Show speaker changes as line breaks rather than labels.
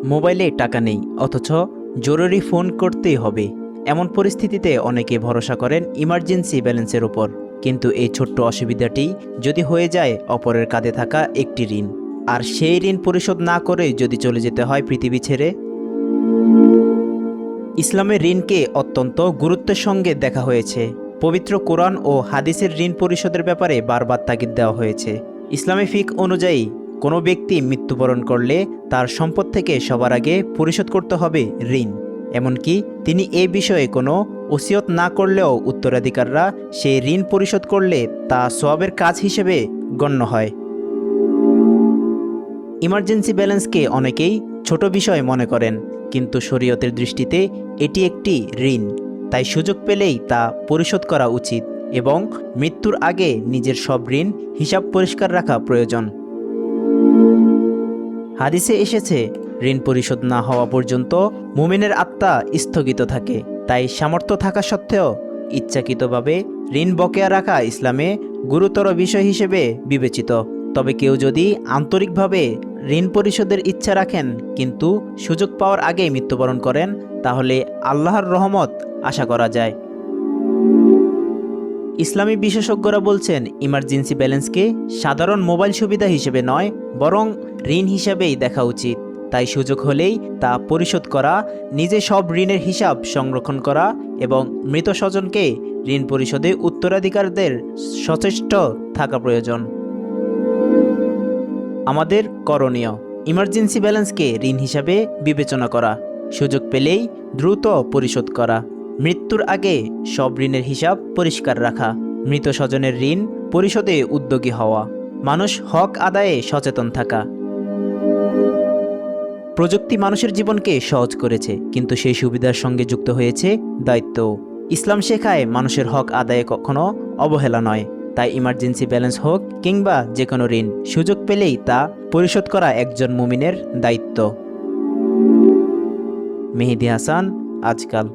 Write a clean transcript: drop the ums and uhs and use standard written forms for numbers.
মোবাইলে টাকা নেই, অথচ জরুরি ফোন করতেই হবে। এমন পরিস্থিতিতে অনেকে ভরসা করেন ইমার্জেন্সি ব্যালেন্সের উপর। কিন্তু এই ছোট্ট অসুবিধাটি যদি হয়ে যায় অপরের কাঁধে থাকা একটি ঋণ, আর সেই ঋণ পরিশোধ না করে যদি চলে যেতে হয় পৃথিবী ছেড়ে। ইসলামের ঋণকে অত্যন্ত গুরুত্বের সঙ্গে দেখা হয়েছে। পবিত্র কোরআন ও হাদিসের ঋণ পরিশোধের ব্যাপারে বারবার তাগিদ দেওয়া হয়েছে। ইসলামী ফিক অনুযায়ী কোনো ব্যক্তি মৃত্যুবরণ করলে তার সম্পদ থেকে সবার আগে পরিশোধ করতে হবে ঋণ। এমনকি তিনি এ বিষয়ে কোনো ওসিয়ত না করলেও উত্তরাধিকাররা সেই ঋণ পরিশোধ করলে তা সওয়াবের কাজ হিসেবে গণ্য হয়। ইমার্জেন্সি ব্যালেন্সকে অনেকেই ছোট বিষয় মনে করেন, কিন্তু শরীয়তের দৃষ্টিতে এটি একটি ঋণ। তাই সুযোগ পেলেই তা পরিশোধ করা উচিত এবং মৃত্যুর আগে নিজের সব ঋণ হিসাব পরিষ্কার রাখা প্রয়োজন। হাদিসে এসেছে, ঋণ পরিশোধ না হওয়া পর্যন্ত মুমিনের আত্মা স্থগিত থাকে। তাই সামর্থ্য থাকা সত্ত্বেও ইচ্ছাকৃতভাবে ঋণ বকেয়া রাখা ইসলামে গুরুতর বিষয় হিসেবে বিবেচিত। তবে কেউ যদি আন্তরিকভাবে ঋণ পরিশোধের ইচ্ছা রাখেন কিন্তু সুযোগ পাওয়ার আগেই মৃত্যুবরণ করেন, তাহলে আল্লাহর রহমত আশা করা যায়। ইসলামী বিশেষজ্ঞরা বলছেন, ইমার্জেন্সি ব্যালেন্সকে সাধারণ মোবাইল সুবিধা হিসেবে নয়, বরং ঋণ হিসেবেই দেখা উচিত। তাই সুযোগ হলেই তা পরিশোধ করা, নিজে সব ঋণের হিসাব সংরক্ষণ করা এবং মৃত স্বজনকে ঋণ পরিশোধে উত্তরাধিকারদের সচেষ্ট থাকা প্রয়োজন। আমাদের করণীয়, ইমার্জেন্সি ব্যালেন্সকে ঋণ হিসাবে বিবেচনা করা, সুযোগ পেলেই দ্রুত পরিশোধ করা, মৃত্যুর আগে সব ঋণের হিসাব পরিষ্কার রাখা, মৃত স্বজনের ঋণ পরিশোধে উদ্যোগী হওয়া, মানুষ হক আদায়ে সচেতন থাকা। প্রযুক্তি মানুষের জীবনকে সহজ করেছে, কিন্তু সেই সুবিধার সঙ্গে যুক্ত হয়েছে দায়িত্ব। ইসলাম শেখায় মানুষের হক আদায়ে কখনো অবহেলা নয়। তাই ইমার্জেন্সি ব্যালেন্স হোক কিংবা যে কোনো ঋণ, সুযোগ পেলেই তা পরিশোধ করা একজন মুমিনের দায়িত্ব। মেহেদী হাসান, আজকাল।